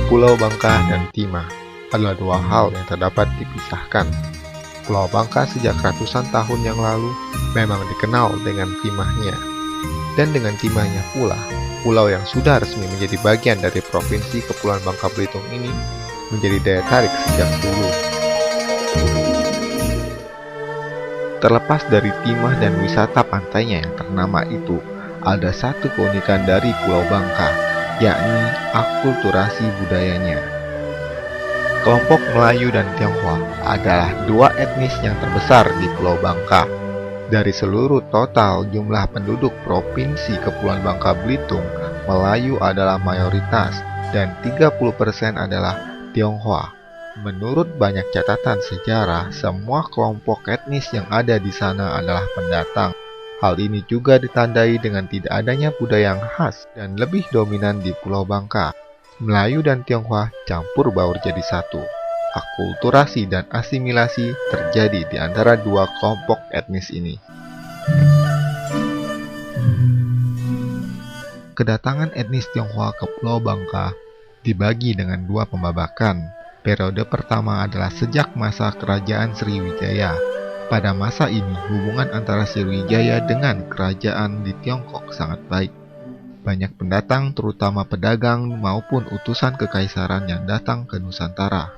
Pulau Bangka dan timah adalah dua hal yang tak dapat dipisahkan. Pulau Bangka sejak ratusan tahun yang lalu memang dikenal dengan timahnya. Dan dengan timahnya pula, pulau yang sudah resmi menjadi bagian dari Provinsi Kepulauan Bangka Belitung ini menjadi daya tarik sejak dulu. Terlepas dari timah dan wisata pantainya yang ternama itu, ada satu keunikan dari Pulau Bangka, yakni akulturasi budayanya. Kelompok Melayu dan Tionghoa adalah dua etnis yang terbesar di Pulau Bangka. Dari seluruh total jumlah penduduk Provinsi Kepulauan Bangka Belitung, Melayu adalah mayoritas dan 30% adalah Tionghoa. Menurut banyak catatan sejarah, semua kelompok etnis yang ada di sana adalah pendatang. Hal ini juga ditandai dengan tidak adanya budaya yang khas dan lebih dominan di Pulau Bangka. Melayu dan Tionghoa campur baur jadi satu. Akulturasi dan asimilasi terjadi di antara dua kelompok etnis ini. Kedatangan etnis Tionghoa ke Pulau Bangka dibagi dengan dua pembabakan. Periode pertama adalah sejak masa Kerajaan Sriwijaya. Pada masa ini, hubungan antara Sriwijaya dengan kerajaan di Tiongkok sangat baik. Banyak pendatang, terutama pedagang maupun utusan kekaisaran yang datang ke Nusantara.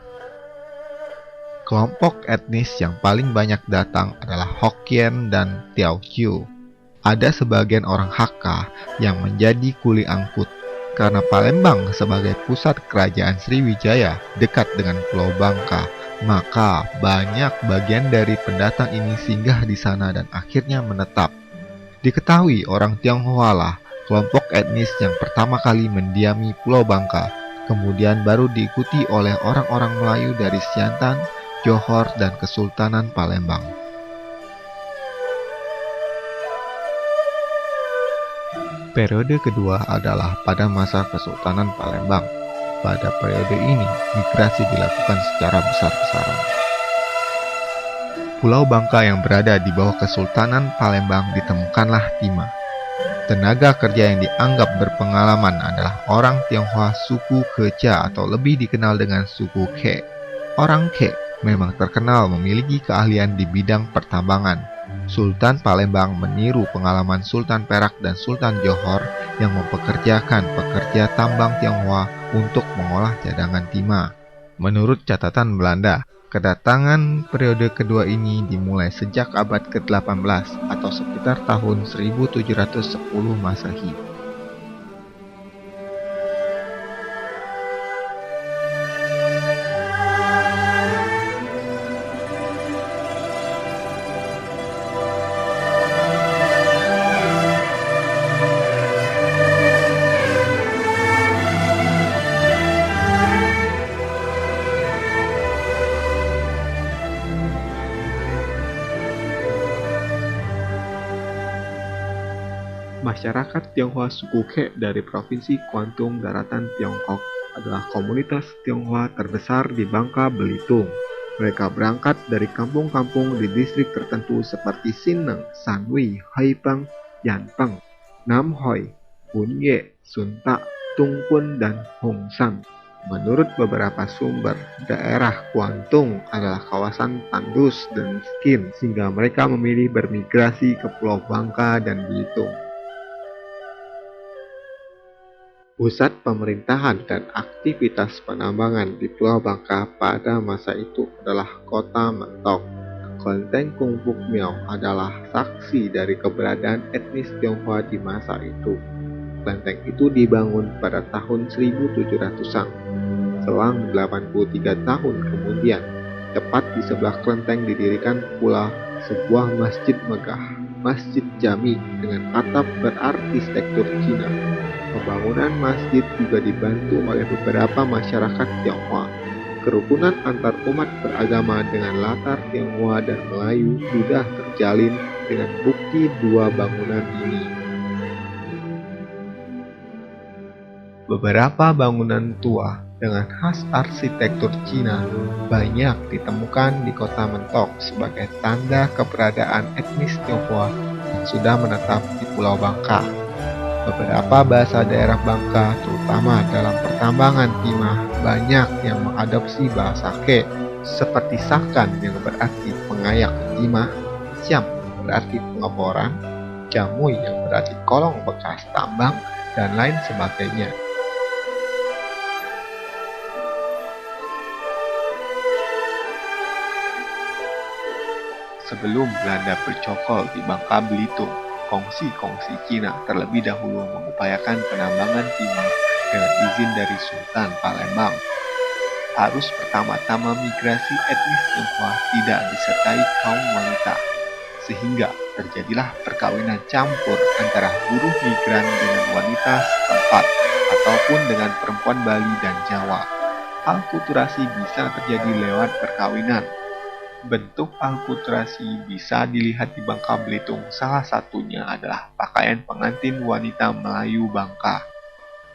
Kelompok etnis yang paling banyak datang adalah Hokkien dan Teochew. Ada sebagian orang Hakka yang menjadi kuli angkut. Karena Palembang sebagai pusat kerajaan Sriwijaya dekat dengan Pulau Bangka, maka banyak bagian dari pendatang ini singgah di sana dan akhirnya menetap. Diketahui orang Tionghoa lah kelompok etnis yang pertama kali mendiami Pulau Bangka, kemudian baru diikuti oleh orang-orang Melayu dari Siantan, Johor, dan Kesultanan Palembang. Periode kedua adalah pada masa Kesultanan Palembang. Pada periode ini, migrasi dilakukan secara besar-besaran. Pulau Bangka yang berada di bawah Kesultanan Palembang ditemukanlah timah. Tenaga kerja yang dianggap berpengalaman adalah orang Tionghoa suku Keca atau lebih dikenal dengan suku Ke. Orang Ke memang terkenal memiliki keahlian di bidang pertambangan. Sultan Palembang meniru pengalaman Sultan Perak dan Sultan Johor yang mempekerjakan pekerja tambang Tionghoa untuk mengolah cadangan timah. Menurut catatan Belanda, kedatangan periode kedua ini dimulai sejak abad ke-18 atau sekitar tahun 1710 Masehi. Masyarakat Tionghoa suku Ke dari Provinsi Kuantung Daratan Tiongkok adalah komunitas Tionghoa terbesar di Bangka Belitung. Mereka berangkat dari kampung-kampung di distrik tertentu seperti Sineng, Sanwi, Haipeng, Yanpeng, Nam Hoi, Bunye, Sunta, Tungpun, dan Hongshan. Menurut beberapa sumber, daerah Kuantung adalah kawasan tandus dan miskin sehingga mereka memilih bermigrasi ke Pulau Bangka dan Belitung. Pusat pemerintahan dan aktivitas penambangan di Pulau Bangka pada masa itu adalah Kota Mentok. Kelenteng Kung Puk Miao adalah saksi dari keberadaan etnis Tionghoa di masa itu. Kelenteng itu dibangun pada tahun 1700-an. Selang 83 tahun kemudian, tepat di sebelah kelenteng didirikan pula sebuah masjid megah, Masjid Jami dengan atap berarsitektur Cina. Pembangunan masjid juga dibantu oleh beberapa masyarakat Tionghoa. Kerukunan antar umat beragama dengan latar Tionghoa dan Melayu sudah terjalin dengan bukti dua bangunan ini. Beberapa bangunan tua dengan khas arsitektur Cina banyak ditemukan di Kota Mentok sebagai tanda keberadaan etnis Tionghoa yang sudah menetap di Pulau Bangka. Beberapa bahasa daerah Bangka, terutama dalam pertambangan timah, banyak yang mengadopsi bahasa Ke, seperti Sakan yang berarti pengayak timah, Siam berarti pengeboran, Jamui yang berarti kolong bekas tambang, dan lain sebagainya. Sebelum Belanda bercokol di Bangka Belitung, kongsi-kongsi Cina terlebih dahulu mengupayakan penambangan timah dengan izin dari Sultan Palembang. Arus pertama-tama migrasi etnis Tionghoa tidak disertai kaum wanita, sehingga terjadilah perkawinan campur antara buruh migran dengan wanita setempat ataupun dengan perempuan Bali dan Jawa. Alkulturasi bisa terjadi lewat perkawinan. Bentuk alkulturasi bisa dilihat di Bangka Belitung, salah satunya adalah pakaian pengantin wanita Melayu Bangka.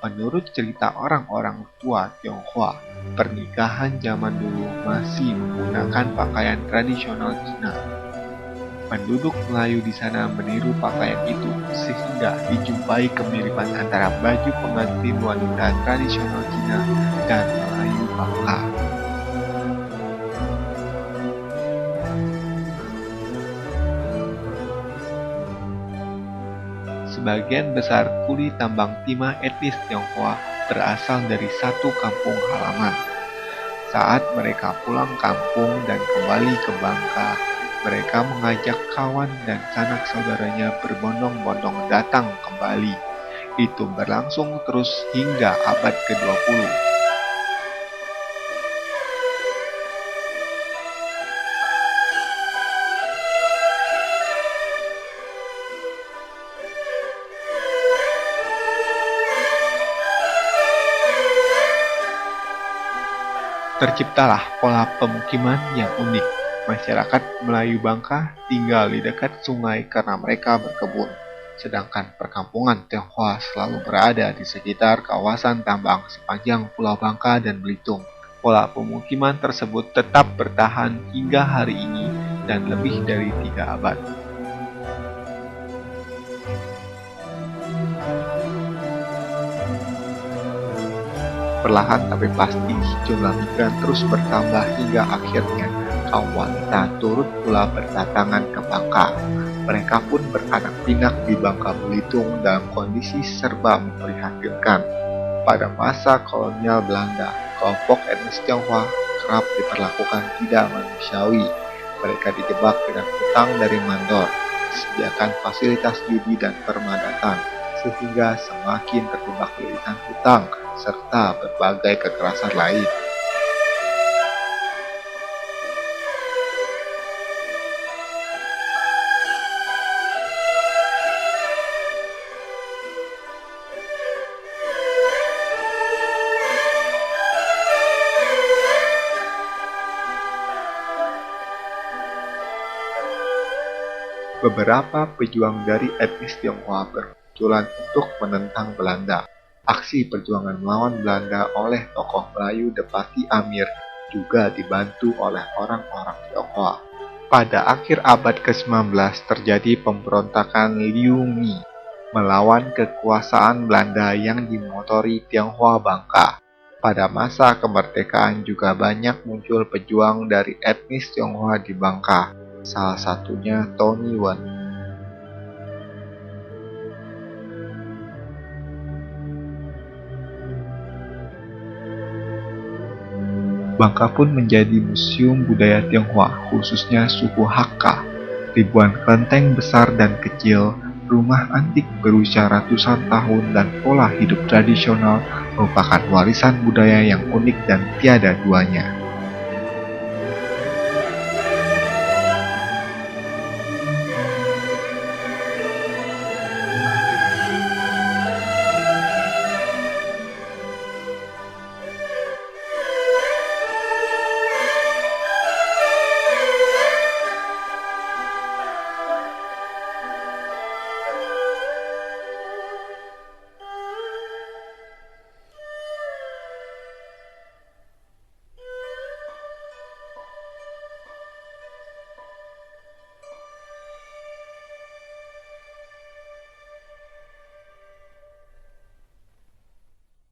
Menurut cerita orang-orang tua Tionghoa, pernikahan zaman dulu masih menggunakan pakaian tradisional Cina. Penduduk Melayu di sana meniru pakaian itu, sehingga dijumpai kemiripan antara baju pengantin wanita tradisional Cina dan Melayu Bangka. Sebagian besar kuli tambang timah etnis Tionghoa berasal dari satu kampung halaman. Saat mereka pulang kampung dan kembali ke Bangka, mereka mengajak kawan dan sanak saudaranya berbondong-bondong datang kembali. Itu berlangsung terus hingga abad ke-20. Terciptalah pola pemukiman yang unik. Masyarakat Melayu Bangka tinggal di dekat sungai karena mereka berkebun, sedangkan perkampungan Tionghoa selalu berada di sekitar kawasan tambang sepanjang Pulau Bangka dan Belitung. Pola pemukiman tersebut tetap bertahan hingga hari ini dan lebih dari 3 abad. Perlahan tapi pasti, jumlah migran terus bertambah hingga akhirnya kaum wanita turut pula berdatangan ke Bangka. Mereka pun beranak pinak di Bangka Belitung dalam kondisi serba memprihatinkan. Pada masa kolonial Belanda, kelompok etnis Tionghoa kerap diperlakukan tidak manusiawi. Mereka dijebak dengan hutang dari mandor, disediakan fasilitas judi dan permadatan, sehingga semakin terjebak lilitan hutang serta berbagai kekerasan lain. Beberapa pejuang dari etnis Tionghoa bermunculan untuk menentang Belanda. Aksi perjuangan melawan Belanda oleh tokoh Melayu Depati Amir juga dibantu oleh orang-orang Tionghoa. Pada akhir abad ke-19 terjadi pemberontakan Liu Mi melawan kekuasaan Belanda yang dimotori Tionghoa Bangka. Pada masa kemerdekaan juga banyak muncul pejuang dari etnis Tionghoa di Bangka, salah satunya Tony Wen. Bangka pun menjadi museum budaya Tionghoa, khususnya suku Hakka. Ribuan kelenteng besar dan kecil, rumah antik berusia ratusan tahun, dan pola hidup tradisional merupakan warisan budaya yang unik dan tiada duanya.